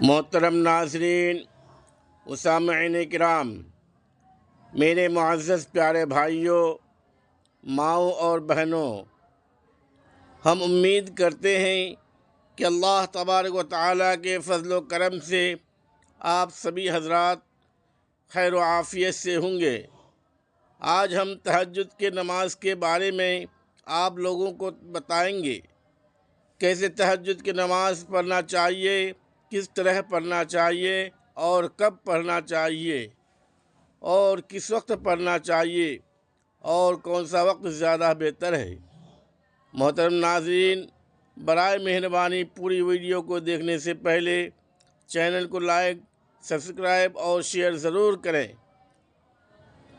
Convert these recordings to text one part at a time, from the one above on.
محترم ناظرین و سامعین کرام، میرے معزز پیارے بھائیوں، ماؤں اور بہنوں، ہم امید کرتے ہیں کہ اللہ تبارک و تعالیٰ کے فضل و کرم سے آپ سبھی حضرات خیر و عافیت سے ہوں گے۔ آج ہم تہجد کے نماز کے بارے میں آپ لوگوں کو بتائیں گے کیسے تہجد کی نماز پڑھنا چاہیے، کس طرح پڑھنا چاہیے اور کب پڑھنا چاہیے اور کس وقت پڑھنا چاہیے اور کون سا وقت زیادہ بہتر ہے۔ محترم ناظرین، برائے مہربانی پوری ویڈیو کو دیکھنے سے پہلے چینل کو لائک، سبسکرائب اور شیئر ضرور کریں۔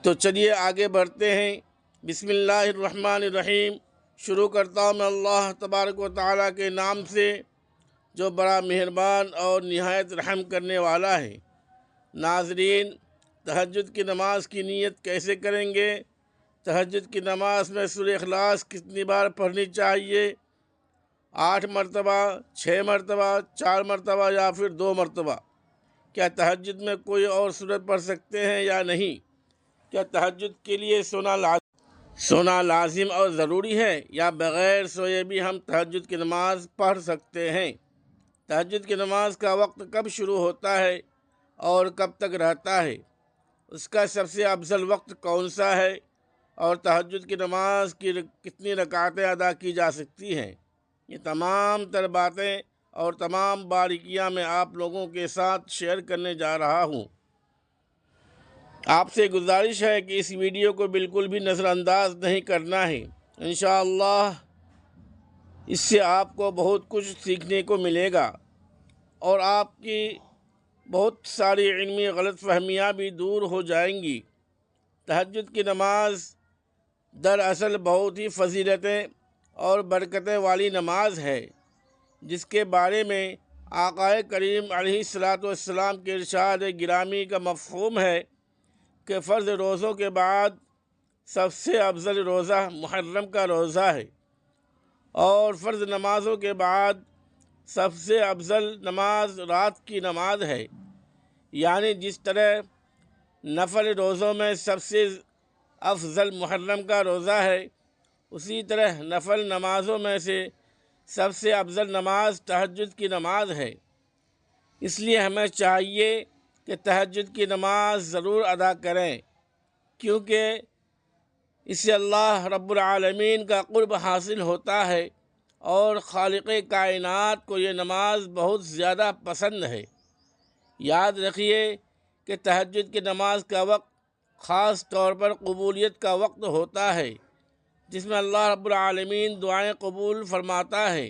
تو چلیے آگے بڑھتے ہیں۔ بسم اللہ الرحمن الرحیم۔ شروع کرتا ہوں میں اللہ تبارک و تعالیٰ کے نام سے جو بڑا مہربان اور نہایت رحم کرنے والا ہے۔ ناظرین، تہجد کی نماز کی نیت کیسے کریں گے؟ تہجد کی نماز میں سورہ اخلاص کتنی بار پڑھنی چاہیے؟ 8 مرتبہ، 6 مرتبہ، 4 مرتبہ یا پھر 2 مرتبہ؟ کیا تہجد میں کوئی اور سورت پڑھ سکتے ہیں یا نہیں؟ کیا تہجد کے لیے سونا لازم اور ضروری ہے یا بغیر سوئے بھی ہم تہجد کی نماز پڑھ سکتے ہیں؟ تہجد کی نماز کا وقت کب شروع ہوتا ہے اور کب تک رہتا ہے؟ اس کا سب سے افضل وقت کون سا ہے؟ اور تہجد کی نماز کی کتنی رکعتیں ادا کی جا سکتی ہیں؟ یہ تمام تر باتیں اور تمام باریکیاں میں آپ لوگوں کے ساتھ شیئر کرنے جا رہا ہوں۔ آپ سے گزارش ہے کہ اس ویڈیو کو بالکل بھی نظر انداز نہیں کرنا ہے۔ انشاءاللہ اس سے آپ کو بہت کچھ سیکھنے کو ملے گا اور آپ کی بہت ساری علمی غلط فہمیاں بھی دور ہو جائیں گی۔ تہجد کی نماز دراصل بہت ہی فضیلتیں اور برکتیں والی نماز ہے، جس کے بارے میں آقا کریم علیہ الصلاۃ والسلام کے ارشاد گرامی کا مفہوم ہے کہ فرض روزوں کے بعد سب سے افضل روزہ محرم کا روزہ ہے، اور فرض نمازوں کے بعد سب سے افضل نماز رات کی نماز ہے۔ یعنی جس طرح نفل روزوں میں سب سے افضل محرم کا روزہ ہے، اسی طرح نفل نمازوں میں سے سب سے افضل نماز تہجد کی نماز ہے۔ اس لیے ہمیں چاہیے کہ تہجد کی نماز ضرور ادا کریں، کیونکہ اس سے اللہ رب العالمین کا قرب حاصل ہوتا ہے اور خالق کائنات کو یہ نماز بہت زیادہ پسند ہے۔ یاد رکھیے کہ تہجد کی نماز کا وقت خاص طور پر قبولیت کا وقت ہوتا ہے، جس میں اللہ رب العالمین دعائیں قبول فرماتا ہے۔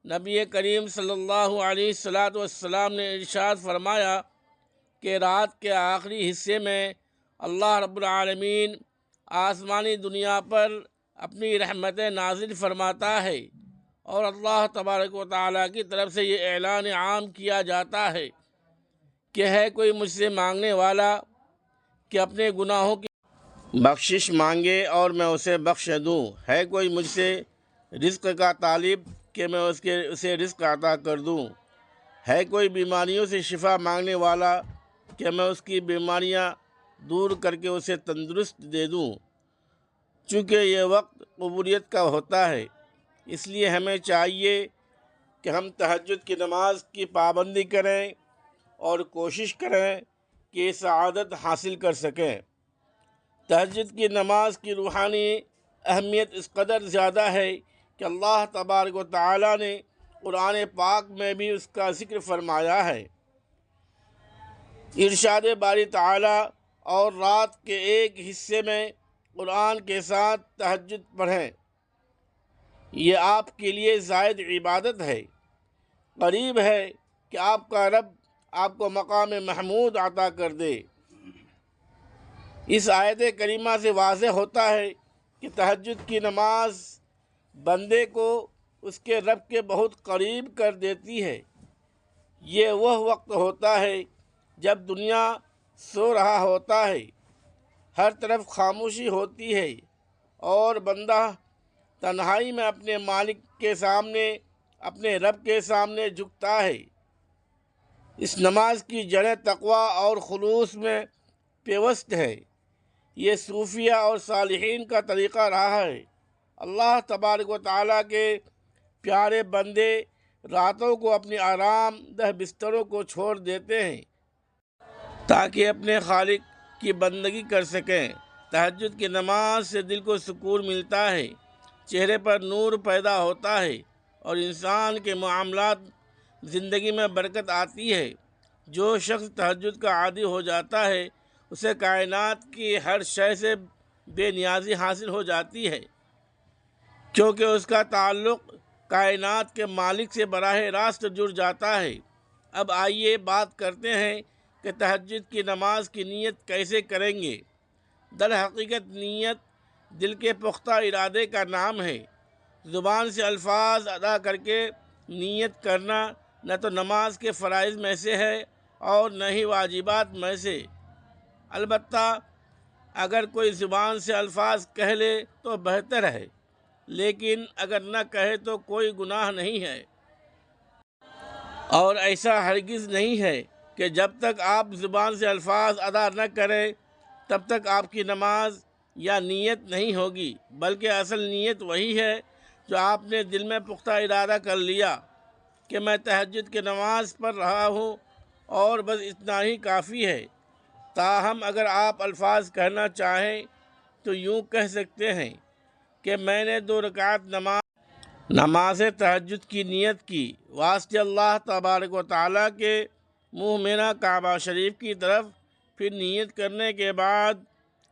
نبی کریم صلی اللہ علیہ وسلم نے ارشاد فرمایا کہ رات کے آخری حصے میں اللہ رب العالمین آسمانی دنیا پر اپنی رحمتیں نازل فرماتا ہے، اور اللہ تبارک و تعالیٰ کی طرف سے یہ اعلان عام کیا جاتا ہے کہ ہے کوئی مجھ سے مانگنے والا کہ اپنے گناہوں کی بخشش مانگے اور میں اسے بخش دوں، ہے کوئی مجھ سے رزق کا طالب کہ میں اسے رزق عطا کر دوں، ہے کوئی بیماریوں سے شفا مانگنے والا کہ میں اس کی بیماریاں دور کر کے اسے تندرست دے دوں۔ چونکہ یہ وقت قبولیت کا ہوتا ہے، اس لیے ہمیں چاہیے کہ ہم تہجد کی نماز کی پابندی کریں اور کوشش کریں کہ یہ سعادت حاصل کر سکیں۔ تہجد کی نماز کی روحانی اہمیت اس قدر زیادہ ہے کہ اللہ تبارک و تعالیٰ نے قرآن پاک میں بھی اس کا ذکر فرمایا ہے۔ ارشاد باری تعالیٰ اور رات کے ایک حصے میں قرآن کے ساتھ تہجد پڑھیں، یہ آپ کے لیے زائد عبادت ہے۔ قریب ہے کہ آپ کا رب آپ کو مقام محمود عطا کر دے۔ اس آیت کریمہ سے واضح ہوتا ہے کہ تہجد کی نماز بندے کو اس کے رب کے بہت قریب کر دیتی ہے۔ یہ وہ وقت ہوتا ہے جب دنیا سو رہا ہوتا ہے، ہر طرف خاموشی ہوتی ہے اور بندہ تنہائی میں اپنے مالک کے سامنے، اپنے رب کے سامنے جھکتا ہے۔ اس نماز کی جڑیں تقوی اور خلوص میں پیوست ہے۔ یہ صوفیہ اور صالحین کا طریقہ رہا ہے۔ اللہ تبارک و تعالیٰ کے پیارے بندے راتوں کو اپنی آرام دہ بستروں کو چھوڑ دیتے ہیں تاکہ اپنے خالق کی بندگی کر سکیں۔ تہجد کی نماز سے دل کو سکون ملتا ہے، چہرے پر نور پیدا ہوتا ہے اور انسان کے معاملات زندگی میں برکت آتی ہے۔ جو شخص تہجد کا عادی ہو جاتا ہے اسے کائنات کی ہر شے سے بے نیازی حاصل ہو جاتی ہے، کیونکہ اس کا تعلق کائنات کے مالک سے براہ راست جڑ جاتا ہے۔ اب آئیے بات کرتے ہیں کہ تہجد کی نماز کی نیت کیسے کریں گے۔ در حقیقت نیت دل کے پختہ ارادے کا نام ہے۔ زبان سے الفاظ ادا کر کے نیت کرنا نہ تو نماز کے فرائض میں سے ہے اور نہ ہی واجبات میں سے۔ البتہ اگر کوئی زبان سے الفاظ کہہ لے تو بہتر ہے، لیکن اگر نہ کہے تو کوئی گناہ نہیں ہے، اور ایسا ہرگز نہیں ہے کہ جب تک آپ زبان سے الفاظ ادا نہ کریں تب تک آپ کی نماز یا نیت نہیں ہوگی، بلکہ اصل نیت وہی ہے جو آپ نے دل میں پختہ ارادہ کر لیا کہ میں تہجد کی نماز پڑھ رہا ہوں اور بس اتنا ہی کافی ہے۔ تاہم اگر آپ الفاظ کہنا چاہیں تو یوں کہہ سکتے ہیں کہ میں نے 2 رکعت نماز تہجد کی نیت کی واسطے اللہ تبارک و تعالیٰ کے منہ کعبہ شریف کی طرف۔ پھر نیت کرنے کے بعد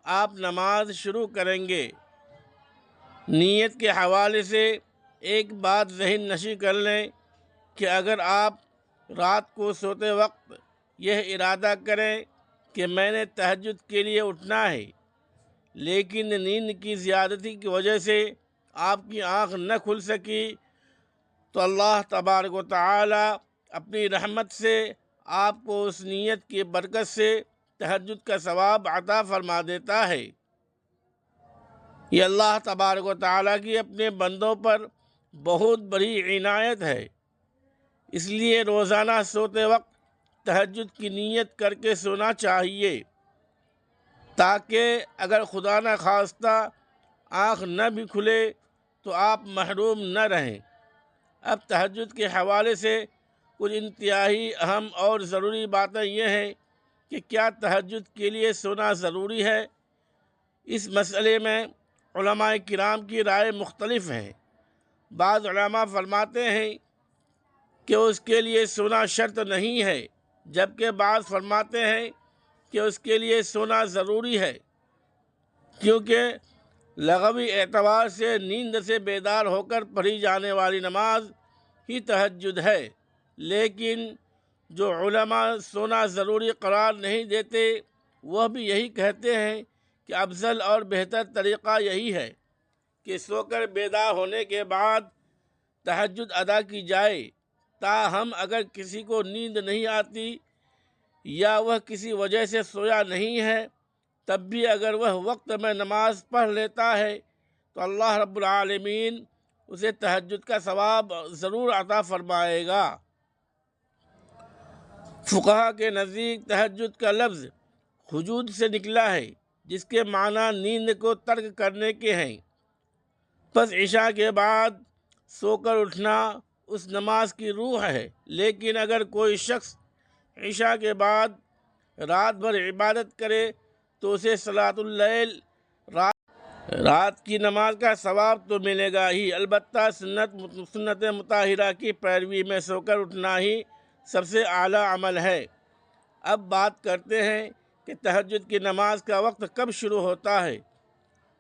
آپ نماز شروع کریں گے۔ نیت کے حوالے سے ایک بات ذہن نشی کر لیں کہ اگر آپ رات کو سوتے وقت یہ ارادہ کریں کہ میں نے تہجد کے لیے اٹھنا ہے، لیکن نیند کی زیادتی کی وجہ سے آپ کی آنکھ نہ کھل سکی، تو اللہ تبارک و تعالی اپنی رحمت سے آپ کو اس نیت کی برکت سے تہجد کا ثواب عطا فرما دیتا ہے۔ یہ اللہ تبارک و تعالیٰ کی اپنے بندوں پر بہت بڑی عنایت ہے۔ اس لیے روزانہ سوتے وقت تہجد کی نیت کر کے سونا چاہیے، تاکہ اگر خدا نہ خواستہ آنکھ نہ بھی کھلے تو آپ محروم نہ رہیں۔ اب تہجد کے حوالے سے کچھ انتہائی اہم اور ضروری باتیں یہ ہیں کہ کیا تہجد کے لیے سونا ضروری ہے؟ اس مسئلے میں علماء کرام کی رائے مختلف ہیں۔ بعض علماء فرماتے ہیں کہ اس کے لیے سونا شرط نہیں ہے، جبکہ بعض فرماتے ہیں کہ اس کے لیے سونا ضروری ہے، کیونکہ لغوی اعتبار سے نیند سے بیدار ہو کر پڑھی جانے والی نماز ہی تہجد ہے۔ لیکن جو علماء سونا ضروری قرار نہیں دیتے وہ بھی یہی کہتے ہیں کہ افضل اور بہتر طریقہ یہی ہے کہ سو کر بیدار ہونے کے بعد تہجد ادا کی جائے۔ تاہم اگر کسی کو نیند نہیں آتی یا وہ کسی وجہ سے سویا نہیں ہے، تب بھی اگر وہ وقت میں نماز پڑھ لیتا ہے تو اللہ رب العالمین اسے تہجد کا ثواب ضرور عطا فرمائے گا۔ فقہا کے نزدیک تہجد کا لفظ خجود سے نکلا ہے، جس کے معنی نیند کو ترک کرنے کے ہیں۔ پس عشاء کے بعد سو کر اٹھنا اس نماز کی روح ہے۔ لیکن اگر کوئی شخص عشاء کے بعد رات بھر عبادت کرے تو اسے صلاۃ اللیل رات کی نماز کا ثواب تو ملے گا ہی، البتہ سنت مطہرہ کی پیروی میں سو کر اٹھنا ہی سب سے اعلیٰ عمل ہے۔ اب بات کرتے ہیں کہ تہجد کی نماز کا وقت کب شروع ہوتا ہے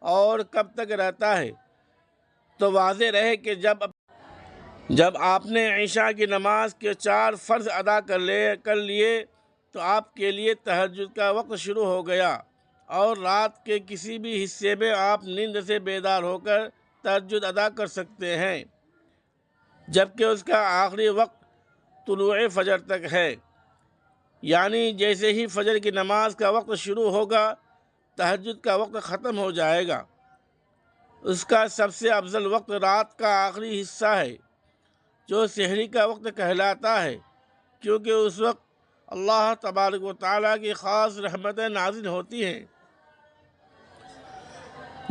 اور کب تک رہتا ہے۔ تو واضح رہے کہ جب آپ نے عشاء کی نماز کے 4 فرض ادا کر لیے تو آپ کے لیے تہجد کا وقت شروع ہو گیا، اور رات کے کسی بھی حصے میں آپ نیند سے بیدار ہو کر تہجد ادا کر سکتے ہیں، جبکہ اس کا آخری وقت طلوع فجر تک ہے۔ یعنی جیسے ہی فجر کی نماز کا وقت شروع ہوگا تہجد کا وقت ختم ہو جائے گا۔ اس کا سب سے افضل وقت رات کا آخری حصہ ہے، جو سحری کا وقت کہلاتا ہے، کیونکہ اس وقت اللہ تبارک و تعالیٰ کی خاص رحمتیں نازل ہوتی ہیں،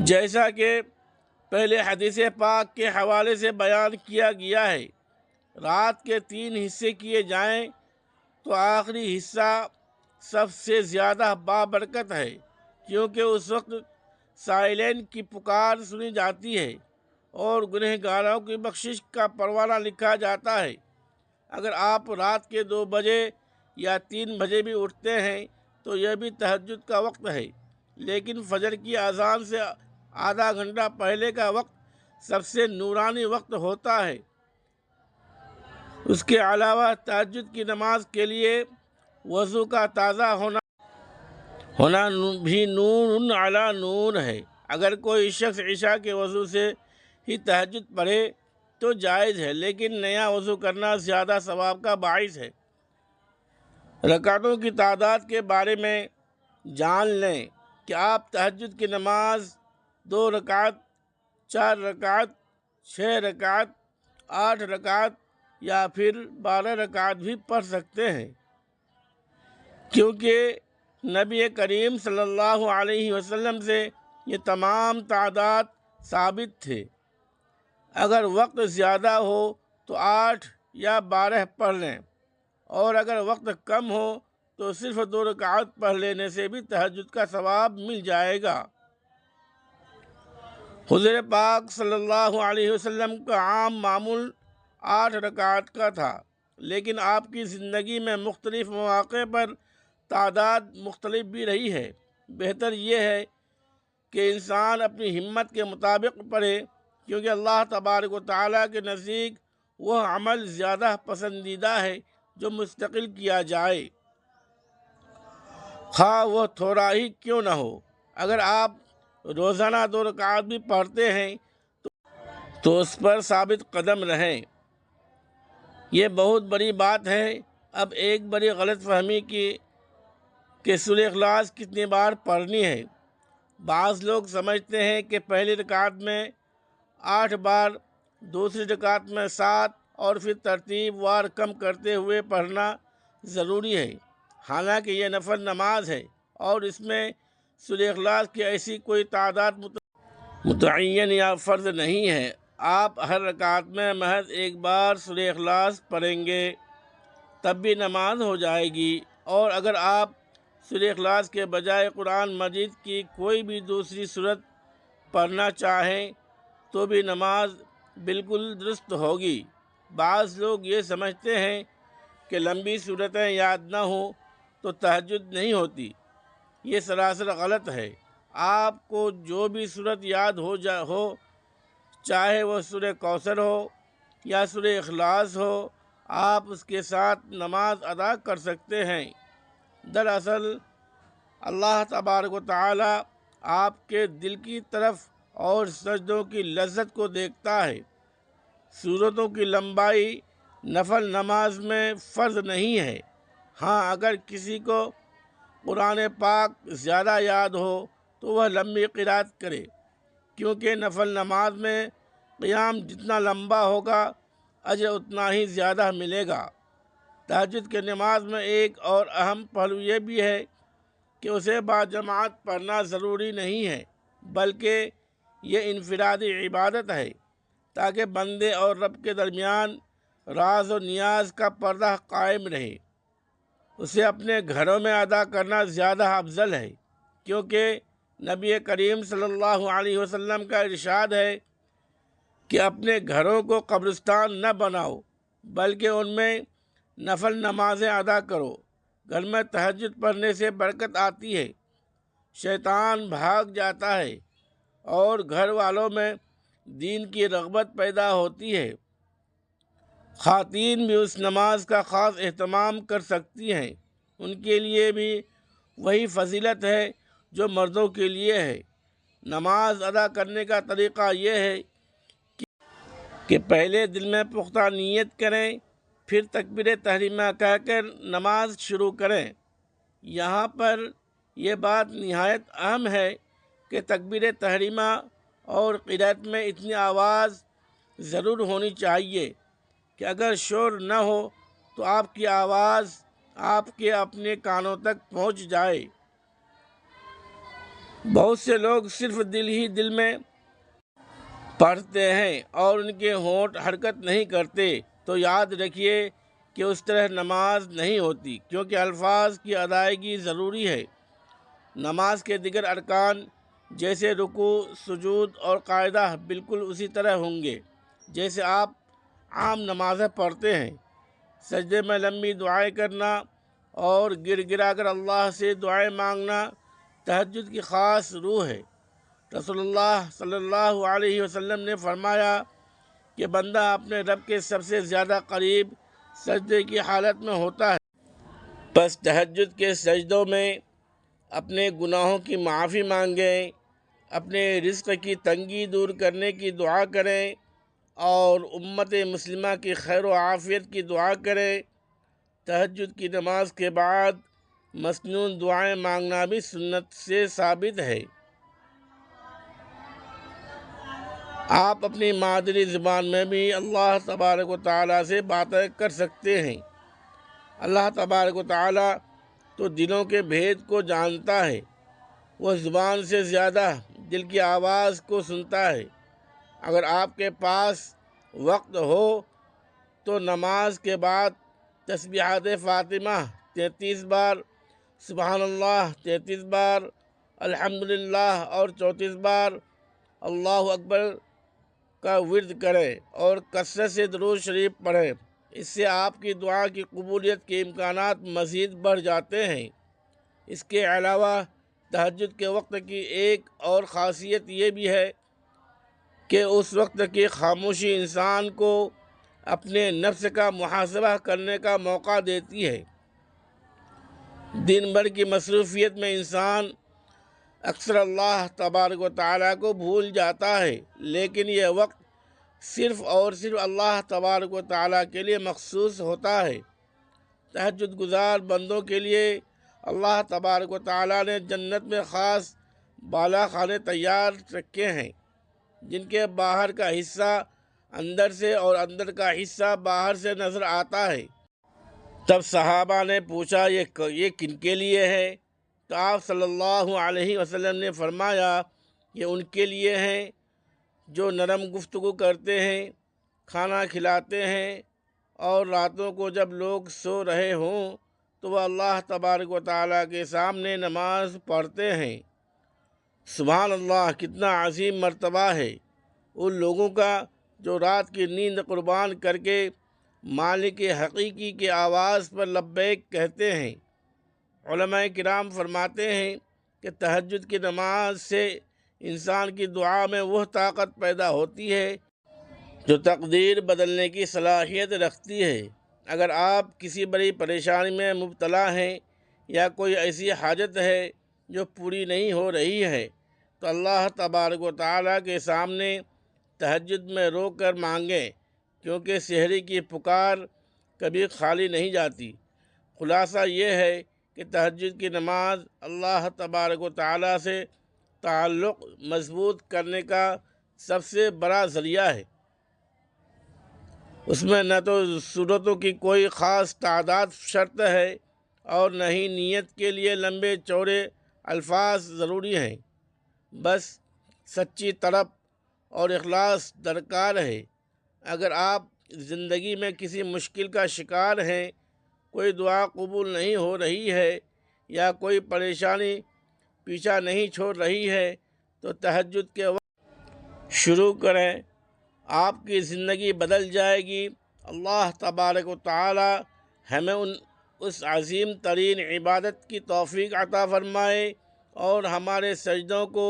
جیسا کہ پہلے حدیث پاک کے حوالے سے بیان کیا گیا ہے۔ رات کے 3 حصے کیے جائیں تو آخری حصہ سب سے زیادہ بابرکت ہے، کیونکہ اس وقت سائلین کی پکار سنی جاتی ہے اور گنہگاروں کی بخشش کا پروانہ لکھا جاتا ہے۔ اگر آپ رات کے 2 بجے یا 3 بجے بھی اٹھتے ہیں تو یہ بھی تہجد کا وقت ہے، لیکن فجر کی اذان سے آدھا گھنٹہ پہلے کا وقت سب سے نورانی وقت ہوتا ہے۔ اس کے علاوہ تہجد کی نماز کے لیے وضو کا تازہ ہونا بھی نور علی نور ہے۔ اگر کوئی شخص عشاء کے وضو سے ہی تہجد پڑھے تو جائز ہے، لیکن نیا وضو کرنا زیادہ ثواب کا باعث ہے۔ رکعتوں کی تعداد کے بارے میں جان لیں کہ آپ تہجد کی نماز 2 رکعت، 4 رکعت، 6 رکعت، 8 رکعت یا پھر 12 رکعت بھی پڑھ سکتے ہیں، کیونکہ نبی کریم صلی اللہ علیہ وسلم سے یہ تمام تعداد ثابت تھے۔ اگر وقت زیادہ ہو تو 8 یا 12 پڑھ لیں، اور اگر وقت کم ہو تو صرف 2 رکعت پڑھ لینے سے بھی تہجد کا ثواب مل جائے گا۔ حضور پاک صلی اللہ علیہ وسلم کا عام معمول 8 رکعت کا تھا، لیکن آپ کی زندگی میں مختلف مواقع پر تعداد مختلف بھی رہی ہے۔ بہتر یہ ہے کہ انسان اپنی ہمت کے مطابق پڑھے، کیونکہ اللہ تبارک و تعالیٰ کے نزدیک وہ عمل زیادہ پسندیدہ ہے جو مستقل کیا جائے، خواہ وہ تھوڑا ہی کیوں نہ ہو۔ اگر آپ روزانہ 2 رکعت بھی پڑھتے ہیں تو اس پر ثابت قدم رہیں۔ یہ بہت بڑی بات ہے۔ اب ایک بڑی غلط فہمی کہ سورہ اخلاص کتنی بار پڑھنی ہے۔ بعض لوگ سمجھتے ہیں کہ پہلی رکعت میں 8 بار، دوسری رکعت میں 7 اور پھر ترتیب وار کم کرتے ہوئے پڑھنا ضروری ہے، حالانکہ یہ نفل نماز ہے اور اس میں سورہ اخلاص کی ایسی کوئی تعداد متعین یا فرض نہیں ہے۔ آپ ہر رکعت میں محض 1 بار سورہ اخلاص پڑھیں گے تب بھی نماز ہو جائے گی، اور اگر آپ سورہ اخلاص کے بجائے قرآن مجید کی کوئی بھی دوسری سورت پڑھنا چاہیں تو بھی نماز بالکل درست ہوگی۔ بعض لوگ یہ سمجھتے ہیں کہ لمبی سورتیں یاد نہ ہوں تو تہجد نہیں ہوتی۔ یہ سراسر غلط ہے۔ آپ کو جو بھی سورت یاد ہو چاہے وہ سورہ کوثر ہو یا سورہ اخلاص ہو، آپ اس کے ساتھ نماز ادا کر سکتے ہیں۔ دراصل اللہ تبارک و تعالی آپ کے دل کی طرف اور سجدوں کی لذت کو دیکھتا ہے۔ سورتوں کی لمبائی نفل نماز میں فرض نہیں ہے۔ ہاں، اگر کسی کو قرآن پاک زیادہ یاد ہو تو وہ لمبی قرات کرے، کیونکہ نفل نماز میں قیام جتنا لمبا ہوگا اجر اتنا ہی زیادہ ملے گا۔ تہجد کی نماز میں ایک اور اہم پہلو یہ بھی ہے کہ اسے باجماعت پڑھنا ضروری نہیں ہے، بلکہ یہ انفرادی عبادت ہے تاکہ بندے اور رب کے درمیان راز و نیاز کا پردہ قائم رہے۔ اسے اپنے گھروں میں ادا کرنا زیادہ افضل ہے، کیونکہ نبی کریم صلی اللہ علیہ وسلم کا ارشاد ہے کہ اپنے گھروں کو قبرستان نہ بناؤ، بلکہ ان میں نفل نمازیں ادا کرو۔ گھر میں تہجد پڑھنے سے برکت آتی ہے، شیطان بھاگ جاتا ہے اور گھر والوں میں دین کی رغبت پیدا ہوتی ہے۔ خواتین بھی اس نماز کا خاص اہتمام کر سکتی ہیں، ان کے لیے بھی وہی فضیلت ہے جو مردوں کے لیے ہے۔ نماز ادا کرنے کا طریقہ یہ ہے کہ پہلے دل میں پختہ نیت کریں، پھر تکبیر تحریمہ کہہ کر نماز شروع کریں۔ یہاں پر یہ بات نہایت اہم ہے کہ تکبیر تحریمہ اور قرات میں اتنی آواز ضرور ہونی چاہیے کہ اگر شور نہ ہو تو آپ کی آواز آپ کے اپنے کانوں تک پہنچ جائے۔ بہت سے لوگ صرف دل ہی دل میں پڑھتے ہیں اور ان کے ہونٹ حرکت نہیں کرتے، تو یاد رکھیے کہ اس طرح نماز نہیں ہوتی، کیونکہ الفاظ کی ادائیگی ضروری ہے۔ نماز کے دیگر ارکان جیسے رکوع، سجود اور قاعدہ بالکل اسی طرح ہوں گے جیسے آپ عام نمازیں پڑھتے ہیں۔ سجدے میں لمبی دعائیں کرنا اور گر گرا کر اللہ سے دعائیں مانگنا تہجد کی خاص روح ہے۔ رسول اللہ صلی اللہ علیہ وسلم نے فرمایا کہ بندہ اپنے رب کے سب سے زیادہ قریب سجدے کی حالت میں ہوتا ہے۔ پس تہجد کے سجدوں میں اپنے گناہوں کی معافی مانگیں، اپنے رزق کی تنگی دور کرنے کی دعا کریں اور امت مسلمہ کی خیر و عافیت کی دعا کریں۔ تہجد کی نماز کے بعد مسنون دعائیں مانگنا بھی سنت سے ثابت ہے۔ آپ اپنی مادری زبان میں بھی اللہ تبارک و تعالیٰ سے باتیں کر سکتے ہیں۔ اللہ تبارک و تعالیٰ تو دلوں کے بھید کو جانتا ہے، وہ زبان سے زیادہ دل کی آواز کو سنتا ہے۔ اگر آپ کے پاس وقت ہو تو نماز کے بعد تسبیحات فاطمہ 33 بار، سبحان اللہ 33 بار، الحمدللہ اور 34 بار، اللہ اکبر کا ورد کریں اور کثرت سے درود شریف پڑھیں۔ اس سے آپ کی دعا کی قبولیت کے امکانات مزید بڑھ جاتے ہیں۔ اس کے علاوہ تہجد کے وقت کی ایک اور خاصیت یہ بھی ہے کہ اس وقت کی خاموشی انسان کو اپنے نفس کا محاسبہ کرنے کا موقع دیتی ہے۔ دن بھر کی مصروفیت میں انسان اکثر اللہ تبارک و تعالیٰ کو بھول جاتا ہے، لیکن یہ وقت صرف اور صرف اللہ تبارک و تعالیٰ کے لیے مخصوص ہوتا ہے۔ تہجد گزار بندوں کے لیے اللہ تبارک و تعالیٰ نے جنت میں خاص بالا خانے تیار رکھے ہیں، جن کے باہر کا حصہ اندر سے اور اندر کا حصہ باہر سے نظر آتا ہے۔ تب صحابہ نے پوچھا یہ کن کے لیے ہے؟ تو آپ صلی اللہ علیہ وسلم نے فرمایا یہ ان کے لیے ہیں جو نرم گفتگو کرتے ہیں، کھانا کھلاتے ہیں اور راتوں کو جب لوگ سو رہے ہوں تو وہ اللہ تبارک و تعالیٰ کے سامنے نماز پڑھتے ہیں۔ سبحان اللہ، کتنا عظیم مرتبہ ہے ان لوگوں کا جو رات کی نیند قربان کر کے مالک حقیقی کی آواز پر لبیک کہتے ہیں۔ علماء کرام فرماتے ہیں کہ تہجد کی نماز سے انسان کی دعا میں وہ طاقت پیدا ہوتی ہے جو تقدیر بدلنے کی صلاحیت رکھتی ہے۔ اگر آپ کسی بڑی پریشانی میں مبتلا ہیں یا کوئی ایسی حاجت ہے جو پوری نہیں ہو رہی ہے تو اللہ تبارک و تعالیٰ کے سامنے تہجد میں رو کر مانگیں، کیونکہ سحری کی پکار کبھی خالی نہیں جاتی۔ خلاصہ یہ ہے کہ تہجد کی نماز اللہ تبارک و تعالیٰ سے تعلق مضبوط کرنے کا سب سے بڑا ذریعہ ہے۔ اس میں نہ تو سورتوں کی کوئی خاص تعداد شرط ہے اور نہ ہی نیت کے لیے لمبے چوڑے الفاظ ضروری ہیں، بس سچی طلب اور اخلاص درکار ہے۔ اگر آپ زندگی میں کسی مشکل کا شکار ہیں، کوئی دعا قبول نہیں ہو رہی ہے یا کوئی پریشانی پیچھا نہیں چھوڑ رہی ہے تو تہجد کے وقت شروع کریں، آپ کی زندگی بدل جائے گی۔ اللہ تبارک و تعالی ہمیں اس عظیم ترین عبادت کی توفیق عطا فرمائے اور ہمارے سجدوں کو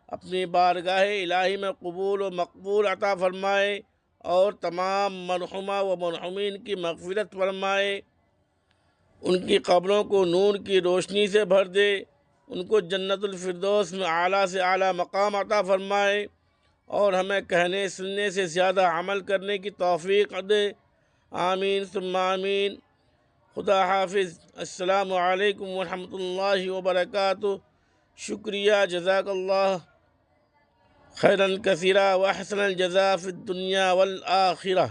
اپنی بارگاہ الہی میں قبول و مقبول عطا فرمائے اور تمام مرحومہ و مرحومین کی مغفرت فرمائے، ان کی قبروں کو نور کی روشنی سے بھر دے، ان کو جنت الفردوس میں اعلیٰ سے اعلیٰ مقام عطا فرمائے اور ہمیں کہنے سننے سے زیادہ عمل کرنے کی توفیق دے۔ آمین ثم آمین۔ خدا حافظ۔ السلام علیکم ورحمۃ اللہ وبرکاتہ۔ شکریہ، جزاک اللہ خیراً کثیرا و احسن الجزاء فی الدنیا والآخرہ۔